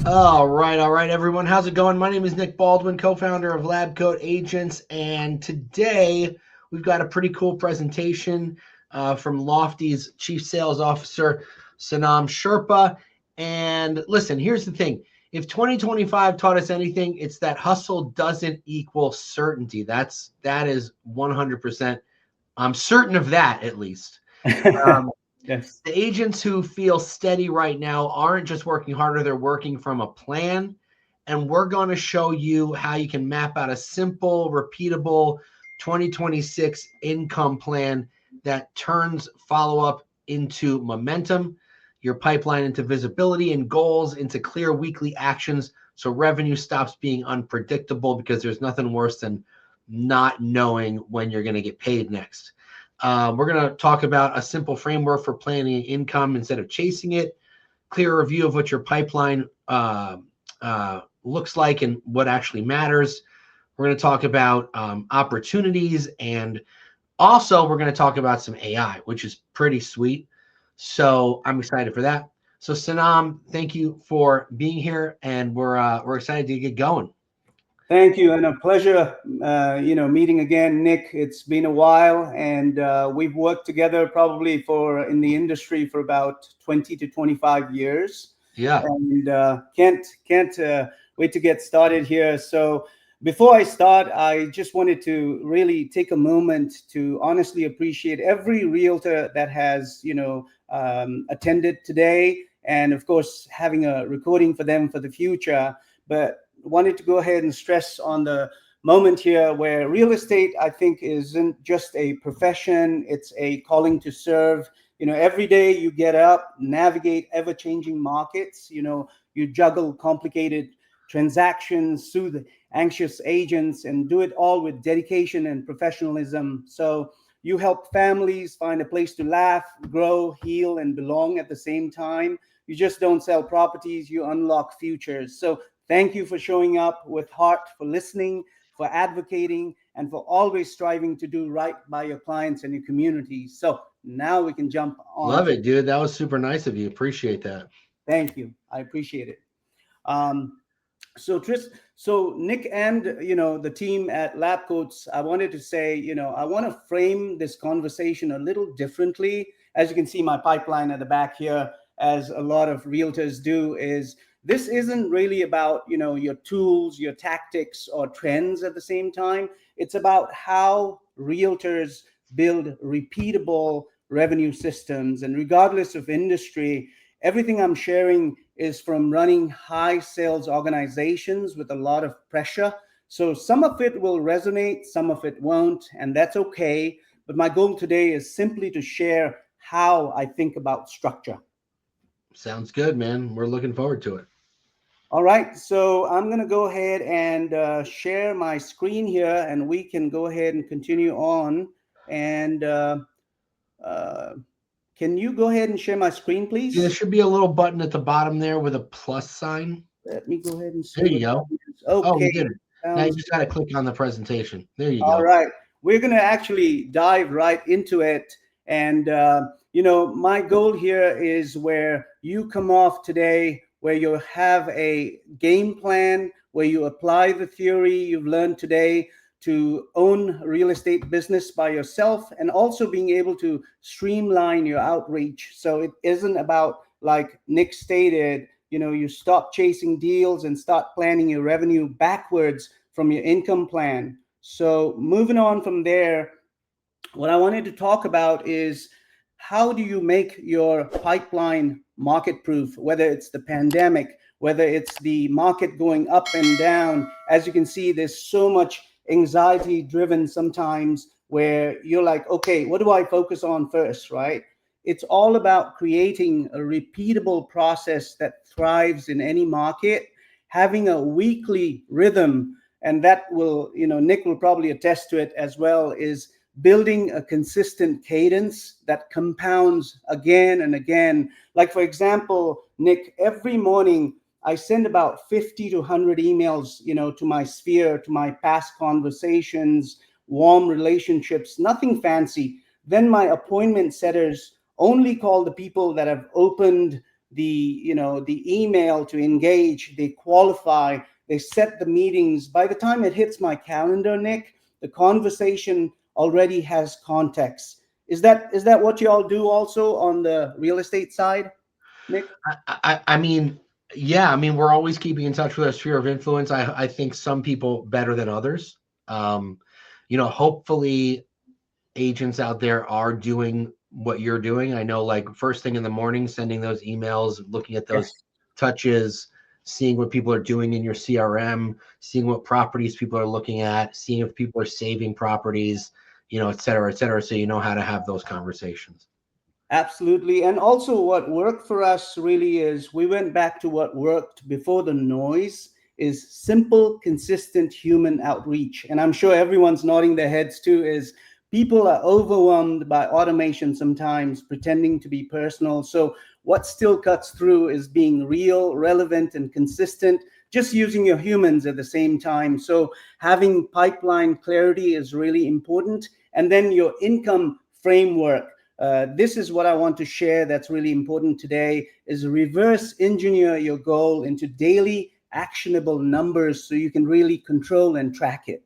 All right, everyone. How's it going? My name is Nick Baldwin, co-founder of Lab Coat Agents, and today we've got a pretty cool presentation from Lofty's Chief Sales Officer, Sonam Sherpa. And listen, here's the thing. If 2025 taught us anything, it's that hustle doesn't equal certainty. That is 100%. I'm certain of that, at least. Um, Yes. the agents who feel steady right now aren't just working harder, they're working from a plan. And we're going to show you how you can map out a simple, repeatable 2026 income plan that turns follow up into momentum, your pipeline into visibility, and goals into clear weekly actions. So revenue stops being unpredictable, because there's nothing worse than not knowing when you're going to get paid next. We're going to talk about a simple framework for planning income instead of chasing it, clear review of what your pipeline looks like and what actually matters. We're going to talk about opportunities, and also we're going to talk about some AI, which is pretty sweet. So I'm excited for that. So Sanam, thank you for being here, and we're excited to get going. Thank you, and a pleasure, meeting again, Nick. It's been a while, and we've worked together probably for in the industry for about 20 to 25 years, Yeah, and can't wait to get started here. So before I start, I just wanted to really take a moment to honestly appreciate every realtor that has, attended today, and of course having a recording for them for the future. But wanted to go ahead and stress on the moment here where real estate, I think, isn't just a profession, it's a calling to serve. Every day you get up, navigate ever changing markets, you juggle complicated transactions, soothe anxious agents, and do it all with dedication and professionalism. So you help families find a place to laugh, grow, heal, and belong at the same time. You just don't sell properties, you unlock futures. So thank you for showing up with heart, for listening, for advocating, and for always striving to do right by your clients and your community. So now we can jump on love to. it, dude. That was super nice of you. Appreciate that. Thank you. I appreciate it. Um, so Nick and the team at Lab Coats, I wanted to say, I want to frame this conversation a little differently. As you can see, my pipeline at the back here, as a lot of realtors do, is this isn't really about your tools, your tactics, or trends at the same time. It's about how realtors build repeatable revenue systems, and regardless of industry, everything I'm sharing is from running high sales organizations with a lot of pressure. So some of it will resonate, some of it won't, and that's okay. But my goal today is simply to share how I think about structure. Sounds good, man. We're looking forward to it. All right, so I'm going to go ahead and share my screen here, and we can go ahead and continue on. And uh, can you go ahead and share my screen, Yeah, there please? should be a little button at the bottom there with a plus sign. Let me go ahead and There see you what that go. is. Oh, we Okay, did it. Now you sounds just got to good. click on the presentation. There you All go. right, we're going to actually dive right into it. And, my goal here is where you come off today, where you have a game plan, where you apply the theory you've learned today to own real estate business by yourself, and also being able to streamline your outreach. So it isn't about, like Nick stated, you stop chasing deals and start planning your revenue backwards from your income plan. So moving on from there, what I wanted to talk about is how do you make your pipeline market proof, whether it's the pandemic, whether it's the market going up and down. As you can see, there's so much anxiety driven sometimes where you're like, okay, what do I focus on first, right? It's all about creating a repeatable process that thrives in any market, having a weekly rhythm, and that will, Nick will probably attest to it as well, is building a consistent cadence that compounds again and again. Like, for example, Nick, every morning I send about 50 to 100 emails, to my sphere, to my past conversations, warm relationships, nothing fancy. Then my appointment setters only call the people that have opened the email to engage, they qualify, they set the meetings. By the time it hits my calendar, Nick, the conversation already has context. Is that what you all do also on the real estate side, Nick? I mean, yeah, I mean, we're always keeping in touch with our sphere of influence. I think some people better than others. Um, hopefully agents out there are doing what you're doing. I know, like, first thing in the morning, sending those emails, looking at those Yes. touches, seeing what people are doing in your CRM, seeing what properties people are looking at, seeing if people are saving properties, et cetera, et cetera. So you know how to have those conversations. Absolutely. And also, what worked for us really is we went back to what worked before the noise is simple, consistent human outreach. And I'm sure everyone's nodding their heads too, is people are overwhelmed by automation sometimes, pretending to be personal. So, what still cuts through is being real, relevant, and consistent, just using your humans at the same time. So, having pipeline clarity is really important. And then your income framework, this is what I want to share that's really important today, is reverse engineer your goal into daily actionable numbers so you can really control and track it.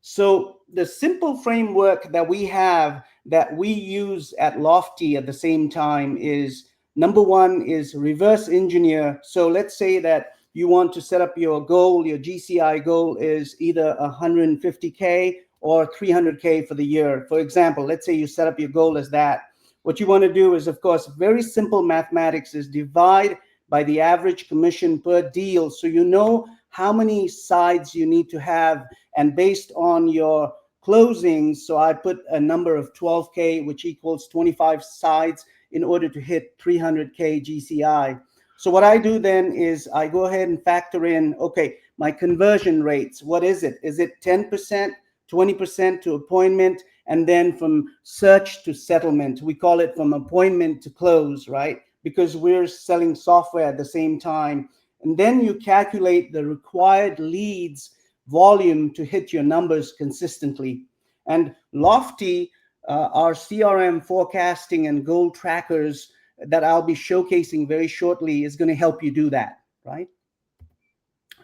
So the simple framework that we have that we use at Lofty at the same time is, number one is reverse engineer. So let's say that you want to set up your goal, your GCI goal is either 150K or 300K for the year. For example, let's say you set up your goal as that. What you want to do is, of course, very simple mathematics, is divide by the average commission per deal. So you know how many sides you need to have, and based on your closings, so I put a number of 12K, which equals 25 sides in order to hit 300K GCI. So what I do then is I go ahead and factor in, okay, my conversion rates. What is it? Is it 10%, 20% to appointment? And then from search to settlement, we call it from appointment to close, right? Because we're selling software at the same time. And then you calculate the required leads volume to hit your numbers consistently. And Lofty, our CRM forecasting and goal trackers that I'll be showcasing very shortly, is going to help you do that, right?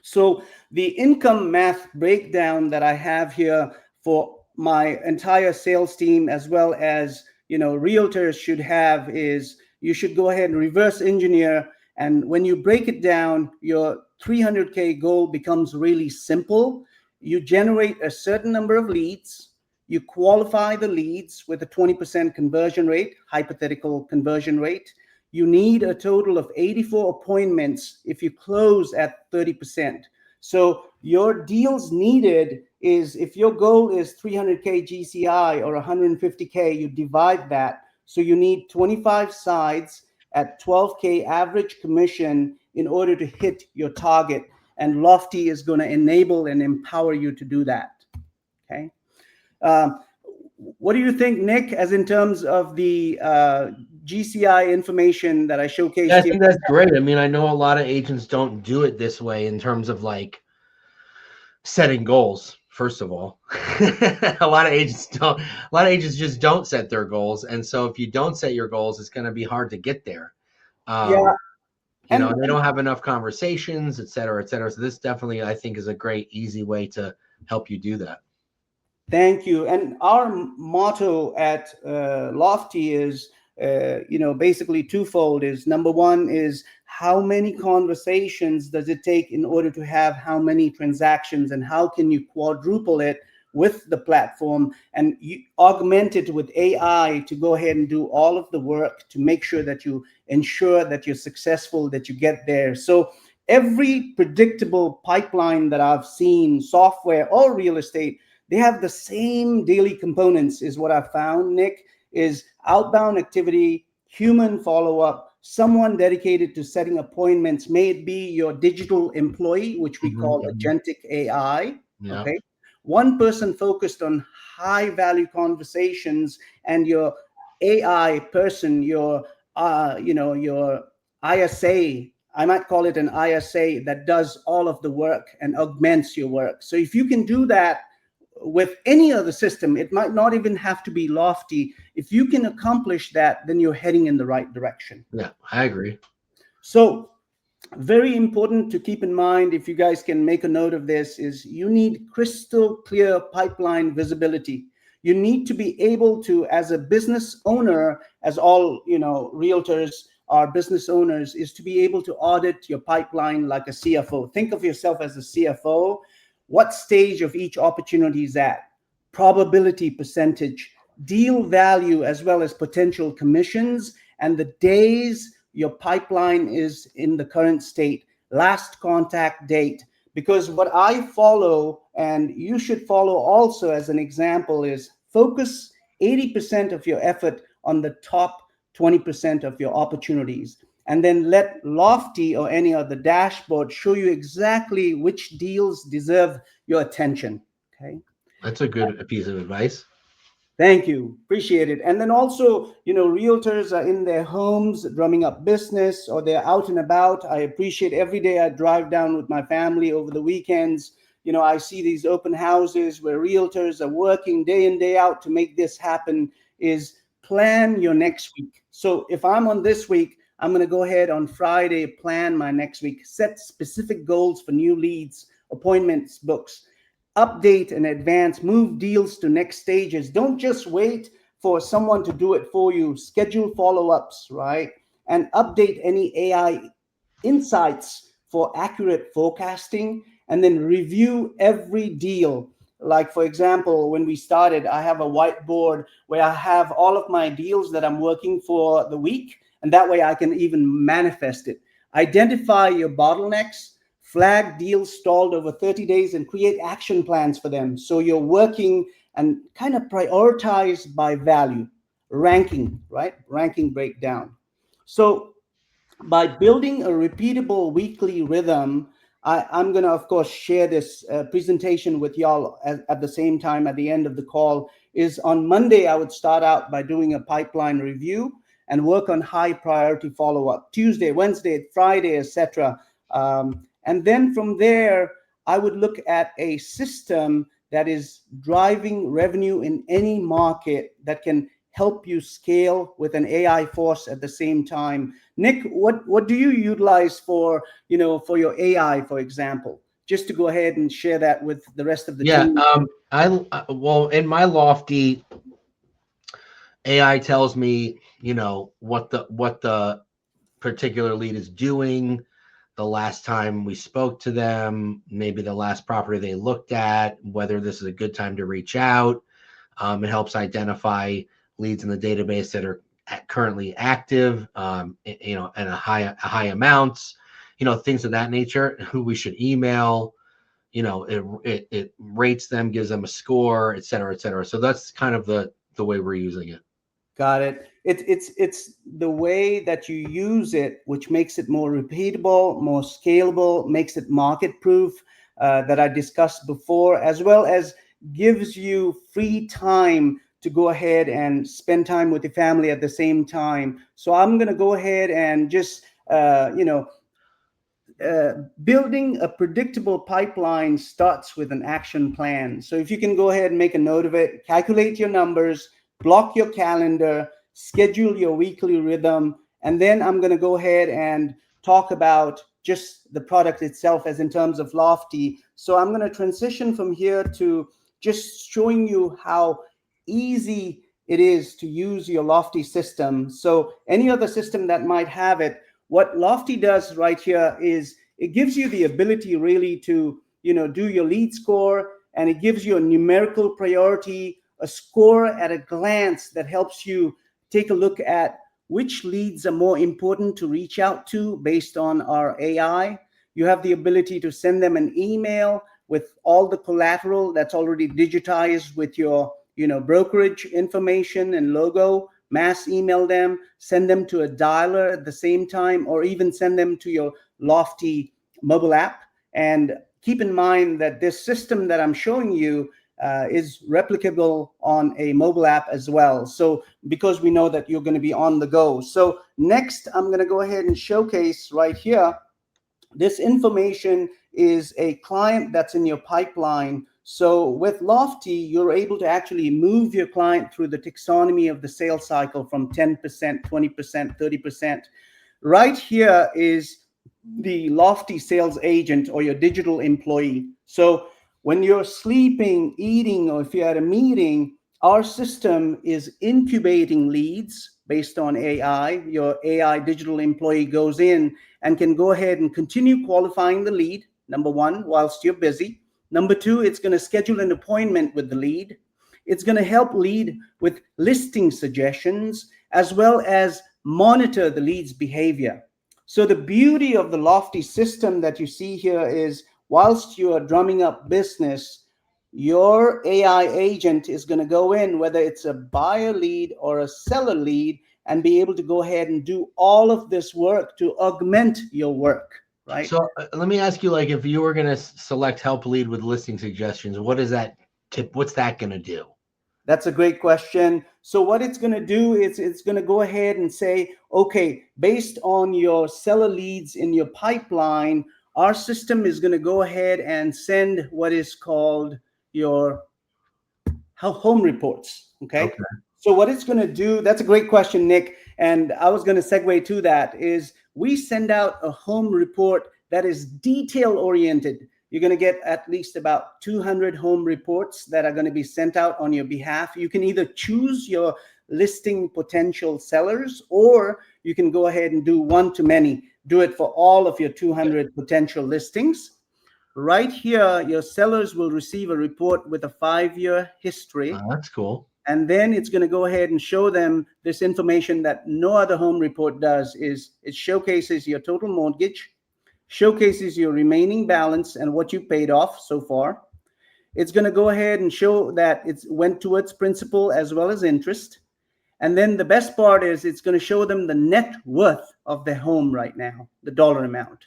So the income math breakdown that I have here for my entire sales team, as well as realtors should have, is you should go ahead and reverse engineer. And when you break it down, your 300K goal becomes really simple. You generate a certain number of leads. You qualify the leads with a 20% conversion rate, hypothetical conversion rate. You need a total of 84 appointments if you close at 30%. So your deals needed is, if your goal is 300K GCI or 150K, you divide that. So you need 25 sides at 12K average commission in order to hit your target. And Lofty is going to enable and empower you to do that. Okay. What do you think, Nick, as in terms of the GCI information that I Yeah, showcased I here? think that's great. I mean, I know a lot of agents don't do it this way in terms of, like, setting goals. First of all, a lot of agents don't. A lot of agents just don't set their goals, and so if you don't set your goals, it's going to be hard to get there. Yeah. And They don't have enough conversations, et cetera, et cetera. So this definitely, I think, is a great, easy way to help you do that. thank you. And our motto at Lofty is, basically twofold. Is number one is, how many conversations does it take in order to have how many transactions, and how can you quadruple it with the platform, and you augment it with AI to go ahead and do all of the work to make sure that you ensure that you're successful, that you get there. So every predictable pipeline that I've seen, software or real estate, they have the same daily components, is what I found, Nick, is outbound activity, human follow-up, someone dedicated to setting appointments, may it be your digital employee, which we call agentic AI, Yeah. okay? One person focused on high value conversations, and your AI person, your ISA, I might call it an ISA, that does all of the work and augments your work. So if you can do that with any other system, it might not even have to be Lofty. If you can accomplish that, then you're heading in the right direction. Yeah, I agree. So very important to keep in mind, if you guys can make a note of this, is you need crystal clear pipeline visibility. You need to be able to, as a business owner, as all realtors are business owners, is to be able to audit your pipeline like a CFO. Think of yourself as a CFO. What stage of each opportunity is at, probability percentage, deal value, as well as potential commissions, and the days your pipeline is in the current state, last contact date. Because what I follow, and you should follow also as an example, is focus 80% of your effort on the top 20% of your opportunities. And then let Lofty or any other dashboard show you exactly which deals deserve your attention. Okay. That's a good piece of advice. Thank you. Appreciate it. And then also, realtors are in their homes drumming up business, or they're out and about. I appreciate every day I drive down with my family over the weekends. I see these open houses where realtors are working day in, day out to make this happen. Is plan your next week. So if I'm on this week, I'm going to go ahead on Friday, plan my next week, set specific goals for new leads, appointments, books, update and advance, move deals to next stages. Don't just wait for someone to do it for you. Schedule follow-ups, right? And update any AI insights for accurate forecasting, and then review every deal. Like, for example, when we started, I have a whiteboard where I have all of my deals that I'm working for the week, and that way I can even manifest it. Identify your bottlenecks, flag deals stalled over 30 days, and create action plans for them. So you're working and kind of prioritize by value, ranking, right? Ranking breakdown. So by building a repeatable weekly rhythm, I'm going to, of course, share this presentation with y'all at the same time at the end of the call. Is on Monday, I would start out by doing a pipeline review and work on high priority follow-up. Tuesday, Wednesday, Friday, etc. And then from there, I would look at a system that is driving revenue in any market that can help you scale with an AI force at the same time. Nick, what do you utilize for your AI, for example? Just to go ahead and share that with the rest of the team. Well, in my Lofty, AI tells me, what the particular lead is doing, the last time we spoke to them, maybe the last property they looked at, whether this is a good time to reach out. It helps identify leads in the database that are currently active, and a high amounts, things of that nature, who we should email. It rates them, gives them a score, et cetera, et cetera. So that's kind of the way we're using it. Got it. It's the way that you use it, which makes it more repeatable, more scalable, makes it market proof, that I discussed before, as well as gives you free time to go ahead and spend time with your family at the same time. So I'm going to go ahead and just, building a predictable pipeline starts with an action plan. So if you can go ahead and make a note of it, calculate your numbers, block your calendar, schedule your weekly rhythm, and then I'm going to go ahead and talk about just the product itself as in terms of Lofty. So I'm going to transition from here to just showing you how easy it is to use your Lofty system. So any other system that might have it, what Lofty does right here is it gives you the ability really to, do your lead score, and it gives you a numerical priority, a score at a glance that helps you take a look at which leads are more important to reach out to based on our AI. You have the ability to send them an email with all the collateral that's already digitized with your, brokerage information and logo. Mass email them, send them to a dialer at the same time, or even send them to your Lofty mobile app. And keep in mind that this system that I'm showing you is replicable on a mobile app as well. So because we know that you're going to be on the go. So next, I'm going to go ahead and showcase right here. This information is a client that's in your pipeline. So with Lofty, you're able to actually move your client through the taxonomy of the sales cycle from 10%, 20%, 30%, right here is the Lofty sales agent or your digital employee. So when you're sleeping, eating, or if you're at a meeting, our system is incubating leads based on AI. Your AI digital employee goes in and can go ahead and continue qualifying the lead, number one, whilst you're busy. Number two, it's going to schedule an appointment with the lead. It's going to help lead with listing suggestions as well as monitor the lead's behavior. So the beauty of the Lofty system that you see here is whilst you are drumming up business, your AI agent is going to go in, whether it's a buyer lead or a seller lead, and be able to go ahead and do all of this work to augment your work, right? So let me ask you, like, if you were going to select help lead with listing suggestions, what is that tip? What's that going to do? That's a great question. So what it's going to do is it's going to go ahead and say, okay, based on your seller leads in your pipeline, our system is going to go ahead and send what is called your home reports. Okay. So what it's going to do, that's a great question, Nick. And I was going to segue to that is we send out a home report that is detail oriented. You're going to get at least about 200 home reports that are going to be sent out on your behalf. You can either choose your listing potential sellers, or you can go ahead and do one-to-many. Do it for all of your 200 potential listings. Right here, your sellers will receive a report with a 5-year history. Oh, that's cool. And then it's going to go ahead and show them this information that no other home report does. Is it showcases your total mortgage, showcases your remaining balance and what you paid off so far. It's going to go ahead and show that it went towards principal as well as interest. And then the best part is it's going to show them the net worth of their home right now, the dollar amount.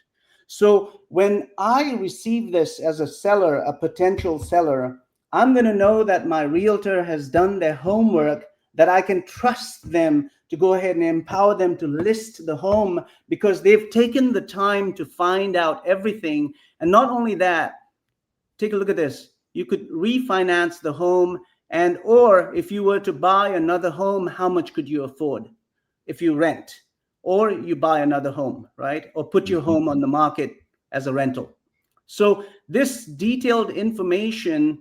So when I receive this as a seller, a potential seller, I'm going to know that my realtor has done their homework, that I can trust them to go ahead and empower them to list the home because they've taken the time to find out everything. And not only that, take a look at this. You could refinance the home, and or if you were to buy another home, how much could you afford if you rent or you buy another home, right? Or put your home on the market as a rental. So this detailed information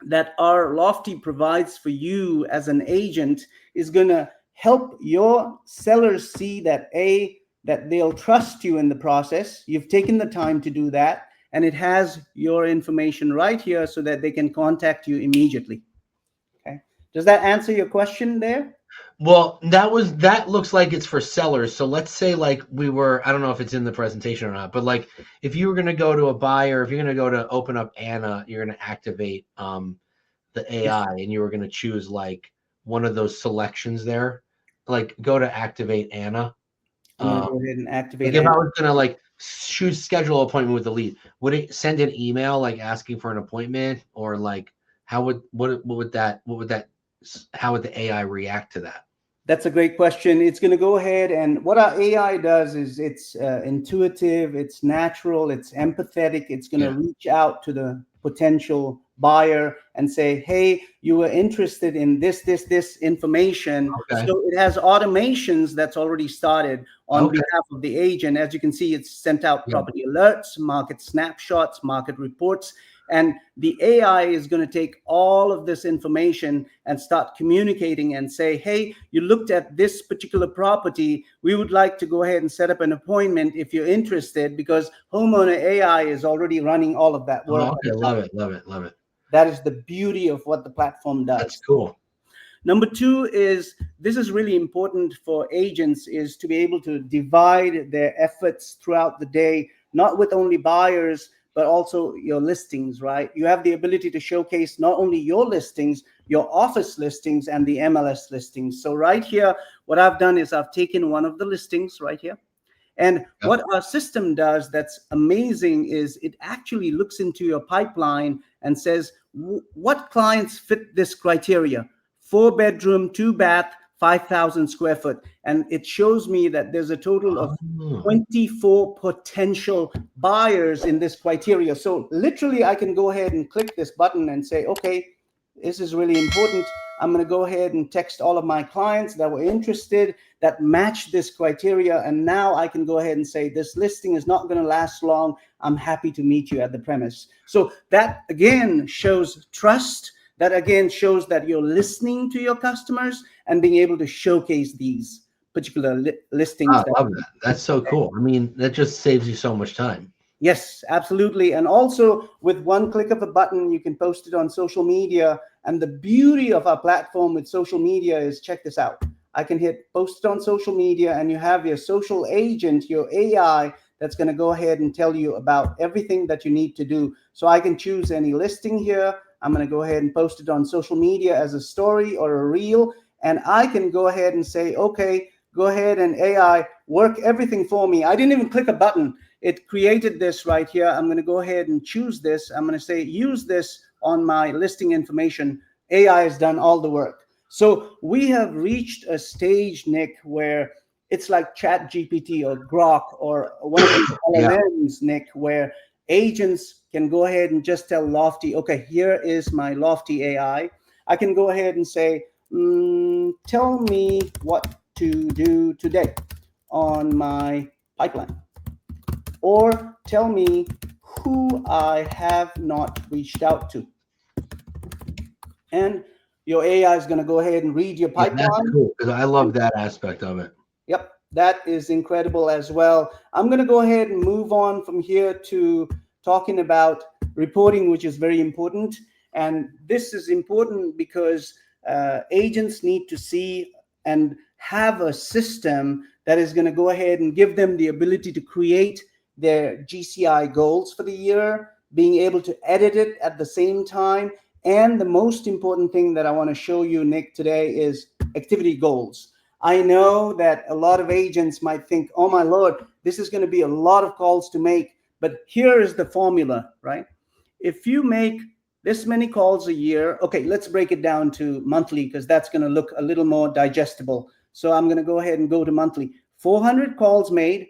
that our Lofty provides for you as an agent is going to help your sellers see that that they'll trust you in the process. You've taken the time to do that, and it has your information right here so that they can contact you immediately. Okay. Does that answer your question there? Well, that looks like it's for sellers. So let's say like I don't know if it's in the presentation or not, but like if you were going to go to a buyer, if you're going to go to open up Anna, you're going to activate the AI and you were going to choose like one of those selections there, like go to activate Anna. I'm going to go ahead and activate Like if Anna. I was going to like schedule an appointment with the lead, would it send an email like asking for an appointment, or like how would the AI react to that? That's a great question. It's going to go ahead, and what our AI does is it's intuitive, it's natural, it's empathetic. It's going to reach out to the potential buyer and say, hey, you were interested in this information. Okay. So it has automations that's already started on behalf of the agent. As you can see, it's sent out property alerts, market snapshots, market reports. And the AI is going to take all of this information and start communicating and say, hey, you looked at this particular property. We would like to go ahead and set up an appointment if you're interested, because homeowner AI is already running all of that work. Okay, love it. That is the beauty of what the platform does. That's cool. Number two is, this is really important for agents, is to be able to divide their efforts throughout the day, not with only buyers, but also your listings, right? You have the ability to showcase not only your listings, your office listings and the MLS listings. So right here, what I've done is I've taken one of the listings right here. And what our system does that's amazing is it actually looks into your pipeline and says, what clients fit this criteria? 4-bedroom, 2-bath, 5,000 square foot. And it shows me that there's a total of 24 potential buyers in this criteria. So literally I can go ahead and click this button and say, okay, this is really important. I'm going to go ahead and text all of my clients that were interested, that match this criteria. And now I can go ahead and say, this listing is not going to last long. I'm happy to meet you at the premise. So that again shows trust. That again shows that you're listening to your customers and being able to showcase these particular listings. I love that. That's so cool. I mean, that just saves you so much time. Yes, absolutely. And also with one click of a button, you can post it on social media. And the beauty of our platform with social media is, check this out. I can hit post it on social media, and you have your social agent, your AI, that's going to go ahead and tell you about everything that you need to do. So I can choose any listing here. I'm going to go ahead and post it on social media as a story or a reel. And I can go ahead and say, okay, go ahead and AI, work everything for me. I didn't even click a button. It created this right here. I'm going to go ahead and choose this. I'm going to say, use this on my listing information. AI has done all the work. So we have reached a stage, Nick, where it's like Chat GPT or Grok or one of these LLMs, Nick, where agents can go ahead and just tell Lofty, okay, here is my Lofty AI. I can go ahead and say, tell me what to do today on my pipeline, or tell me who I have not reached out to. And your AI is going to go ahead and read your pipeline. Yeah, that's cool, because I love that aspect of it. Yep, that is incredible as well. I'm going to go ahead and move on from here to talking about reporting, which is very important. And this is important because agents need to see and have a system that is going to go ahead and give them the ability to create their GCI goals for the year, being able to edit it at the same time. And the most important thing that I want to show you, Nick, today is activity goals. I know that a lot of agents might think, oh my Lord, this is going to be a lot of calls to make. But here is the formula, right? If you make this many calls a year, okay, let's break it down to monthly, because that's going to look a little more digestible. So I'm going to go ahead and go to monthly. 400 calls made,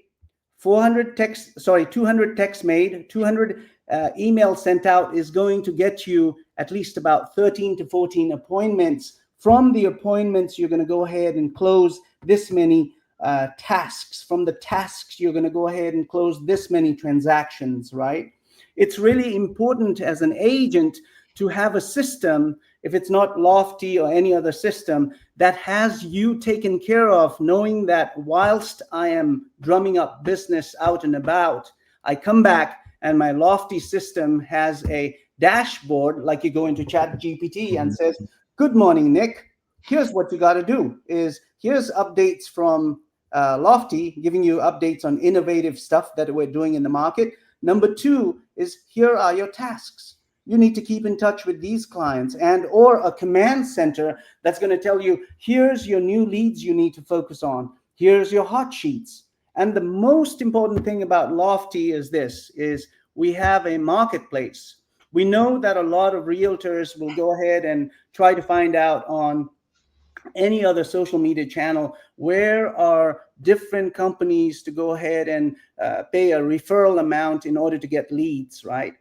200 texts made, 200 emails sent out is going to get you at least about 13 to 14 appointments. From the appointments, you're going to go ahead and close this many tasks. From the tasks, you're going to go ahead and close this many transactions, right? It's really important as an agent to have a system, if it's not Lofty or any other system, that has you taken care of, knowing that whilst I am drumming up business out and about, I come back and my Lofty system has a dashboard, like you go into Chat GPT and says, good morning, Nick. Here's what you got to do is here's updates from Lofty, giving you updates on innovative stuff that we're doing in the market. Number two is here are your tasks. You need to keep in touch with these clients, and or a command center that's going to tell you, here's your new leads you need to focus on. Here's your hot sheets. And the most important thing about Lofty is this, is we have a marketplace. We know that a lot of realtors will go ahead and try to find out on any other social media channel where are different companies to go ahead and pay a referral amount in order to get leads, right?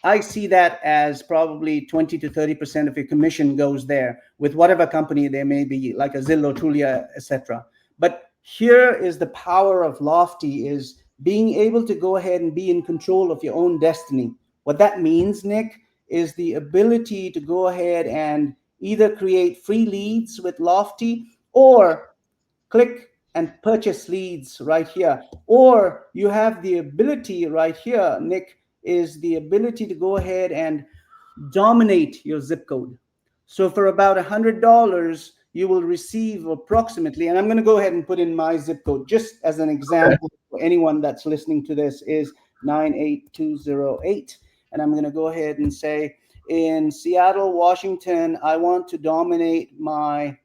I see that as probably 20 to 30% of your commission goes there with whatever company they may be, like a Zillow, Trulia, etc. But here is the power of Lofty, is being able to go ahead and be in control of your own destiny. What that means, Nick, is the ability to go ahead and either create free leads with Lofty, or click and purchase leads right here. Or you have the ability right here, Nick, is the ability to go ahead and dominate your zip code. So for about $100, you will receive approximately, and I'm going to go ahead and put in my zip code just as an example for anyone that's listening to this, is 98208. And I'm going to go ahead and say, in Seattle, Washington, I want to dominate my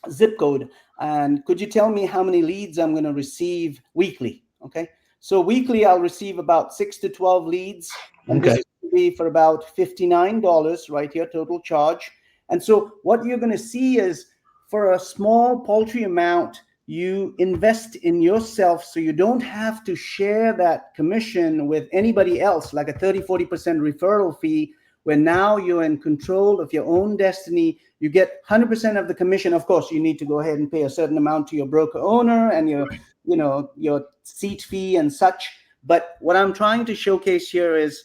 zip code. And could you tell me how many leads I'm going to receive weekly? Okay. So weekly, I'll receive about 6 to 12 leads. And this is going to be for about $59 right here, total charge. And so what you're going to see is, for a small paltry amount, you invest in yourself, so you don't have to share that commission with anybody else, like a 30, 40% referral fee, where now you're in control of your own destiny. You get 100% of the commission. Of course, you need to go ahead and pay a certain amount to your broker owner and your seat fee and such. But what I'm trying to showcase here is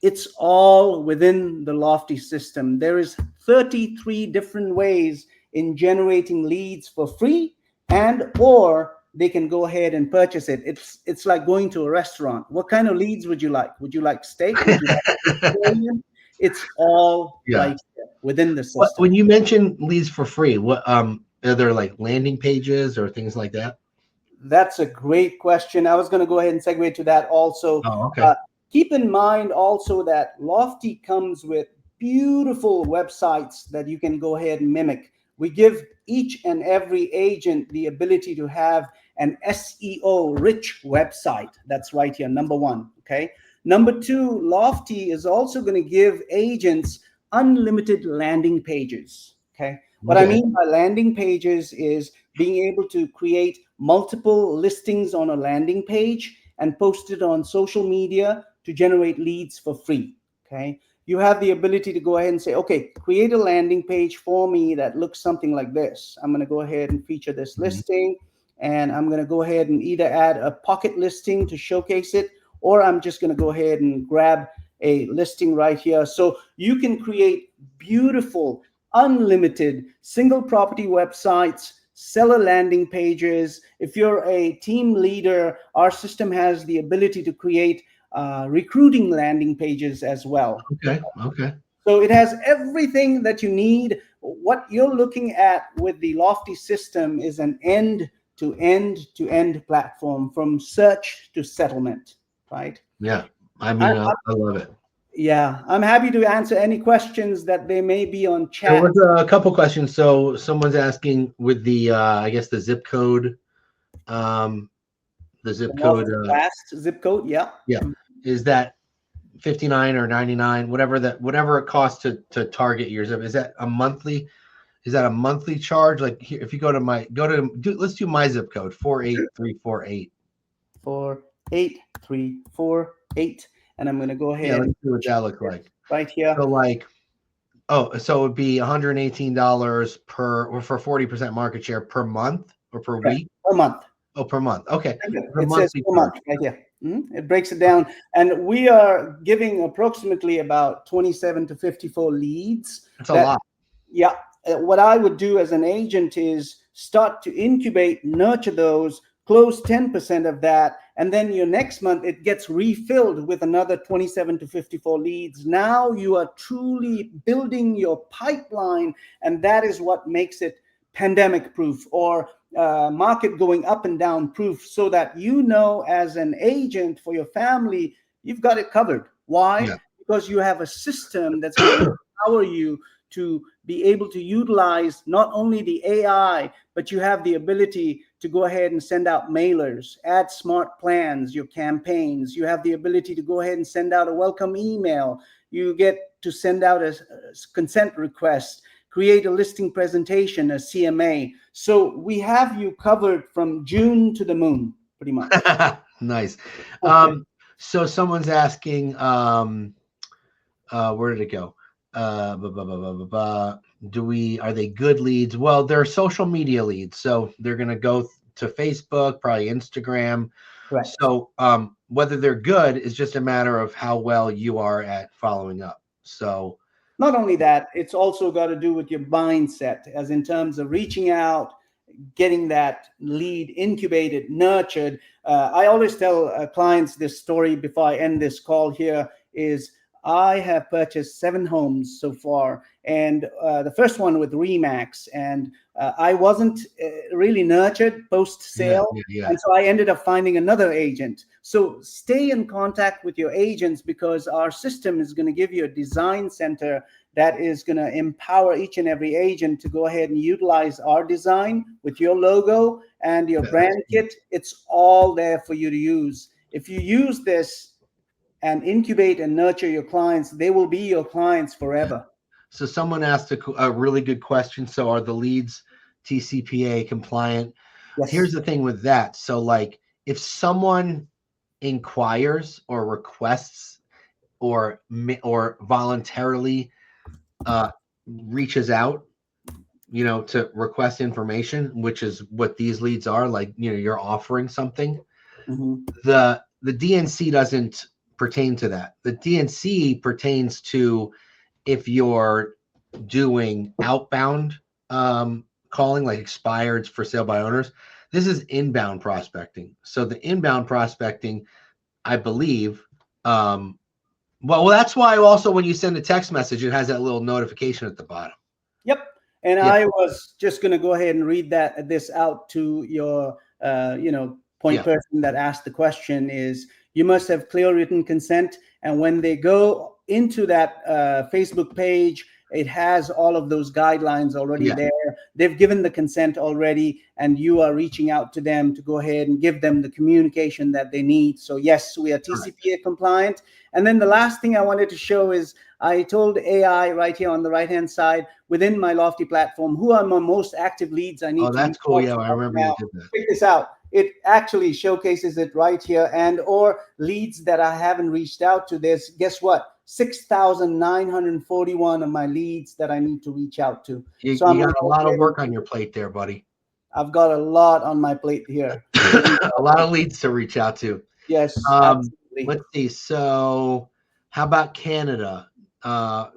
it's all within the Lofty system. There is 33 different ways in generating leads for free, and or they can go ahead and purchase it. It's like going to a restaurant. What kind of leads would you like? Would you like steak? Would you like vegetarian? It's all Yeah. right there within the What, system. when you mention leads for free, what are there like landing pages or things like that? That's a great question. I was going to go ahead and segue to that also. Oh, okay. Uh, Keep in mind also that Lofty comes with beautiful websites that you can go ahead and mimic. We give each and every agent the ability to have an SEO rich website. That's right here, number one. Okay. Number two, Lofty is also going to give agents unlimited landing pages. Okay. What I Okay. mean by landing pages is being able to create multiple listings on a landing page and post it on social media to generate leads for free. Okay. You have the ability to go ahead and say, okay, create a landing page for me that looks something like this. I'm going to go ahead and feature this Mhm. listing, and I'm going to go ahead and either add a pocket listing to showcase it, or I'm just going to go ahead and grab a listing right here. So you can create beautiful, unlimited single property websites, seller landing pages. If you're a team leader, our system has the ability to create recruiting landing pages as well. Okay. Okay. So it has everything that you need. What you're looking at with the Lofty system is an end to end to end platform from search to settlement, right? Yeah. I I, mean, I love it. yeah, I'm happy to answer any questions that there may be on There chat. was a couple questions. So someone's asking with the I guess um the The zip code Lofty Blast zip code, yeah. yeah, is that 59 or 99, whatever it costs to target your zip, is that a monthly, is that a monthly charge? Like here, if you let's do my zip code 48348. 48348, and I'm going to go Yeah, ahead let's and see what that looks like. right here. So like, oh, so it would be $118 per, or for 40% market share per month or per Correct. week? Per month. Oh, per month. Okay. The It says monthly per charge. month right here. It breaks it down, and we are giving approximately about 27 to 54 leads. That's a That lot. Yeah, what I would do as an agent is start to incubate, nurture those, close 10% of that, and then your next month it gets refilled with another 27 to 54 leads. Now you are truly building your pipeline, and that is what makes it pandemic proof, or market going up and down proof, so that you know as an agent for your family, you've got it covered. Why? Yeah. Because you have a system that's going to empower you to be able to utilize not only the AI, but you have the ability to go ahead and send out mailers, add smart plans, your campaigns. You have the ability to go ahead and send out a welcome email. You get to send out a consent request, create a listing presentation, a CMA. So we have you covered from June to the moon, pretty much. Nice. So someone's asking, where did it go? Are they good leads? Well, they're social media leads. So they're going to go to Facebook, probably Instagram. Correct. So whether they're good is just a matter of how well you are at following up. So Not only that, it's also got to do with your mindset, as in terms of reaching out, getting that lead incubated, nurtured. I always tell clients this story before I end this call here is I have purchased 7 homes so far, and the first one with Remax, and I wasn't really nurtured post yeah, sale. yeah, yeah. And so I ended up finding another agent. So stay in contact with your agents, because our system is going to give you a design center that is going to empower each and every agent to go ahead and utilize our design with your logo and your brand kit. It's all there for you to use. If you use this and incubate and nurture your clients, they will be your clients forever. So someone asked a really good question. So are the leads TCPA compliant? Here's Yes. the thing with that. So like if someone inquires or requests or voluntarily reaches out, to request information, which is what these leads are, like, you're offering something. Mhm. The DNC doesn't pertain to that. The DNC pertains to if you're doing outbound calling, like expired for sale by owners. This is inbound prospecting. So the inbound prospecting, I believe, well, that's why also when you send a text message, it has that little notification at the bottom. Yep. And Yeah. I was just going to go ahead and read this out to your, point Yeah. person that asked the question is, you must have clear written consent. And when they go into that Facebook page, it has all of those guidelines already Yeah. there. They've given the consent already, and you are reaching out to them to go ahead and give them the communication that they need. So yes, we are TCPA compliant. And then the last thing I wanted to show is I told AI right here on the right-hand side within my Lofty platform, who are my most active leads I need Oh, to that's reach cool. out Yeah, to I right remember now. you did that. Check this out. It actually showcases it right here, and or leads that I haven't reached out to. There's, guess what? 6,941 of my leads that I need to reach out to. You So I'm got going a to lot of work on your plate there, buddy. I've got a lot on my plate here. A lot of leads to reach out to. Yes, absolutely. Let's see. So, how about Canada?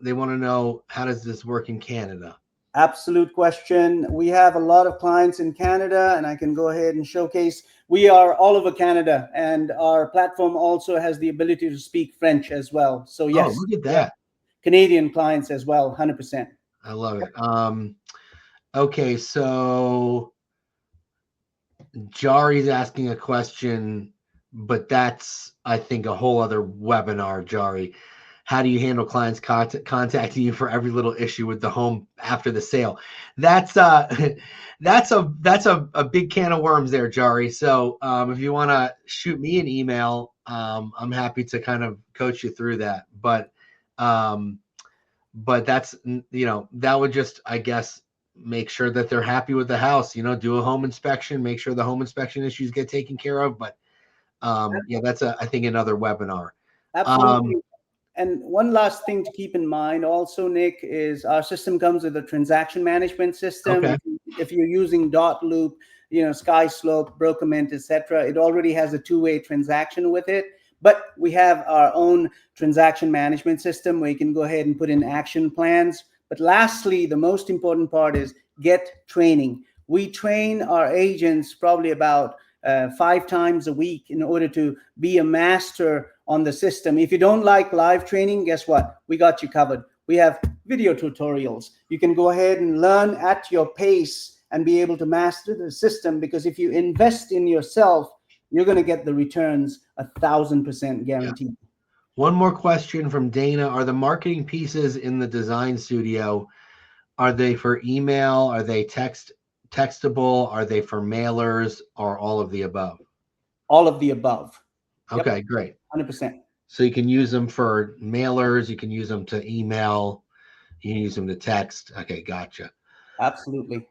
They want to know, how does this work in Canada? Absolute question. We have a lot of clients in Canada, and I can go ahead and showcase. We are all over Canada, and our platform also has the ability to speak French as well. So yes, Oh, look at that. Canadian clients as well, 100%. I love it. Okay, so Jari's asking a question, but that's, I think, a whole other webinar, Jari. How do you handle clients contacting you for every little issue with the home after the sale? That's that's a big can of worms there, Jari. So if you want to shoot me an email, I'm happy to kind of coach you through that. But that's, that would just, I guess, make sure that they're happy with the house. Do a home inspection, make sure the home inspection issues get taken care of. But yeah, that's I think another webinar. Absolutely. And one last thing to keep in mind also, Nick, is our system comes with a transaction management system. Okay. If you're using Dot Loop, SkySlope, Brokerment, etc., it already has a two-way transaction with it. But we have our own transaction management system where you can go ahead and put in action plans. But lastly, the most important part is get training. We train our agents probably about 5 times a week in order to be a master on the system. If you don't like live training, guess what? We got you covered. We have video tutorials. You can go ahead and learn at your pace and be able to master the system, because if you invest in yourself, you're going to get the returns 1,000% guaranteed. Yeah. One more question from Dana. Are the marketing pieces in the design studio, are they for email? Are they textable? Are they for mailers, or all of the above? All of the above. Okay, Yep. great. 100%. So you can use them for mailers, you can use them to email, you can use them to text. Okay, gotcha. Absolutely.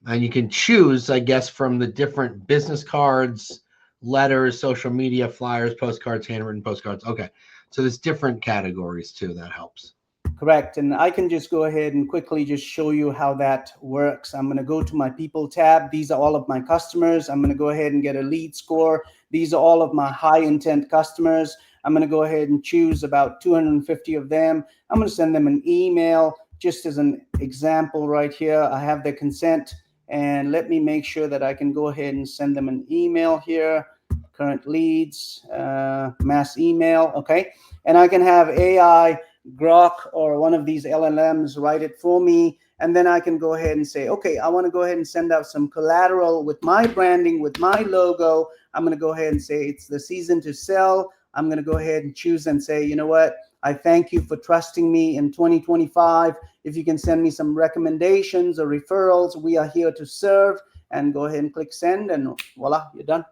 And you can choose, I guess, from the different business cards, letters, social media, flyers, postcards, handwritten postcards. Okay. So there's different categories too. That helps. Correct. And I can just go ahead and quickly just show you how that works. I'm going to go to my people tab. These are all of my customers. I'm going to go ahead and get a lead score. These are all of my high intent customers. I'm going to go ahead and choose about 250 of them. I'm going to send them an email just as an example right here. I have their consent, and let me make sure that I can go ahead and send them an email here. Current leads, mass email. Okay. And I can have AI Grok or one of these LLMs write it for me, and then I can go ahead and say, okay, I want to go ahead and send out some collateral with my branding, with my logo. I'm going to go ahead and say it's the season to sell. I'm going to go ahead and choose and say, you know what, I thank you for trusting me in 2025. If you can send me some recommendations or referrals, we are here to serve. And go ahead and click send, and voila, you're done.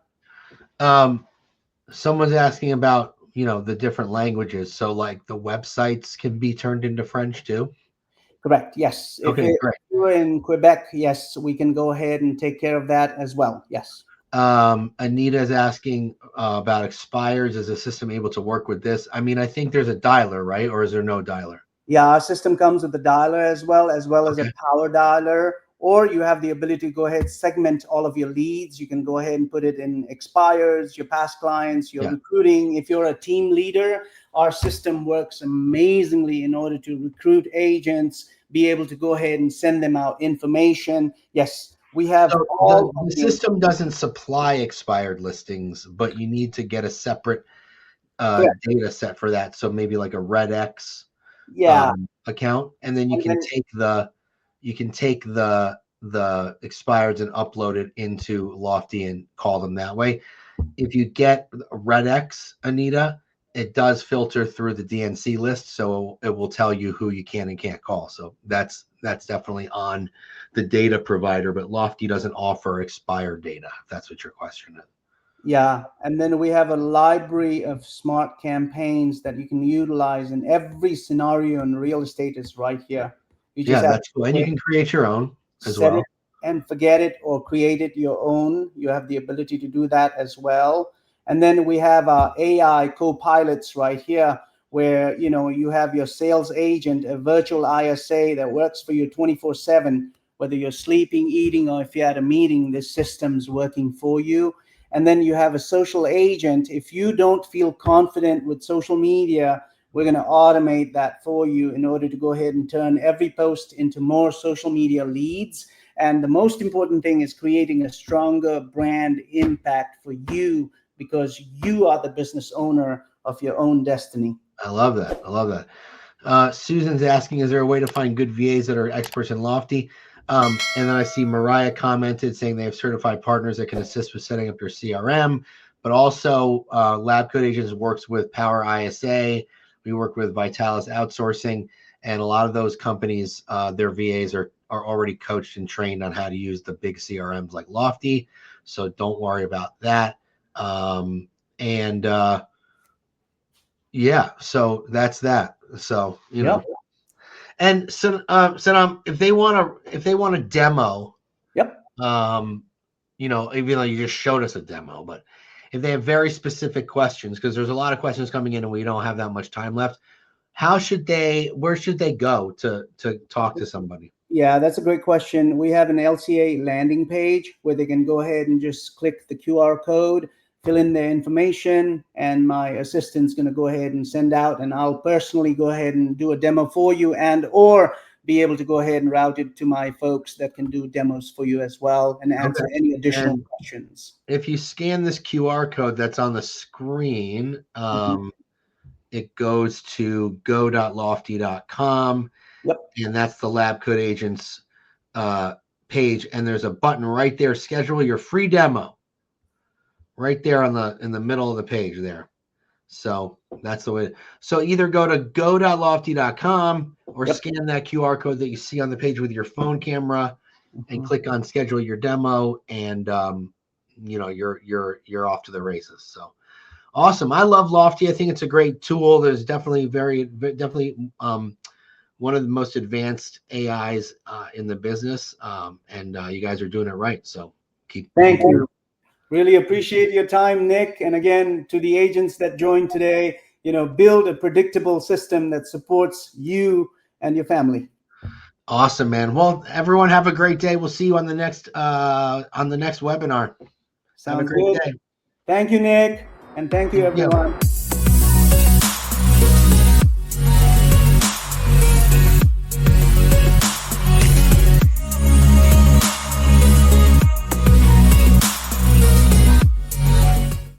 Someone's asking about, the different languages. So like the websites can be turned into French too? Correct. Yes. Okay, great. If you're in Quebec, yes, we can go ahead and take care of that as well. Yes. Anita is asking about expires. Is the system able to work with this? I mean, I think there's a dialer, right? Or is there no dialer? Yeah, our system comes with a dialer as a Okay. power dialer, or you have the ability to go ahead segment all of your leads. You can go ahead and put it in expires, your past clients, your Yeah. recruiting. If you're a team leader, our system works amazingly in order to recruit agents, be able to go ahead and send them out information. Yes, we have So all of the the system doesn't supply expired listings, but you need to get a separate correct. data set for that. So maybe like a RedX Yeah, account, and then you and can then take the expireds and upload it into Lofty and call them that way. If you get RedX, Anita, it does filter through the DNC list, so it will tell you who you can and can't call. So that's definitely on the data provider, but Lofty doesn't offer expired data, if that's what your question is. yeah, and then we have a library of smart campaigns that you can utilize in every scenario in real estate is right here. You just Yeah, have that's cool. And to you can create your own as set it well. and forget it or create it your own. You have the ability to do that as well. And then we have our AI co-pilots right here where you have your sales agent, a virtual ISA that works for you 24/7, whether you're sleeping, eating, or if you're at a meeting, this system's working for you. And then you have a social agent. If you don't feel confident with social media, we're going to automate that for you in order to go ahead and turn every post into more social media leads. And the most important thing is creating a stronger brand impact for you because you are the business owner of your own destiny. I love that. I love that. Susan's asking, is there a way to find good VAs that are experts in Lofty? And then I see Mariah commented saying they have certified partners that can assist with setting up your CRM, but also Lab Code Agents works with Power ISA. We work with Vitalis Outsourcing, and a lot of those companies, their VAs are already coached and trained on how to use the big CRMs like Lofty. So don't worry about that. And yeah, so that's that. So Yep. and so if they want a demo, Yep. um, even though you just showed us a demo, but if they have very specific questions, because there's a lot of questions coming in and we don't have that much time left, where should they go to talk to somebody? Yeah, that's a great question. We have an LCA landing page where they can go ahead and just click the QR code, fill in their information, and my assistant's going to go ahead and send out, and I'll personally go ahead and do a demo for you and or be able to go ahead and route it to my folks that can do demos for you as well and answer Okay. any additional And questions. if you scan this QR code that's on the screen, Mhm. it goes to go.lofty.com, Yep. and that's the Lab Code Agents page. And there's a button right there, schedule your free demo, right there in the middle of the page there. So that's the way. So either go to go.lofty.com or Yep. scan that QR code that you see on the page with your phone camera and Mhm. click on schedule your demo, and you're off to the races. So awesome. I love Lofty. I think it's a great tool. There's definitely one of the most advanced AIs in the business, and you guys are doing it right. So keep Thank you. Really appreciate your time, Nick. And again, to the agents that joined today, build a predictable system that supports you and your family. awesome, man. Well, everyone have a great day. We'll see you on the next webinar. Have a Sounds great good. day. Thank you, Nick. And thank you, Thank you. everyone.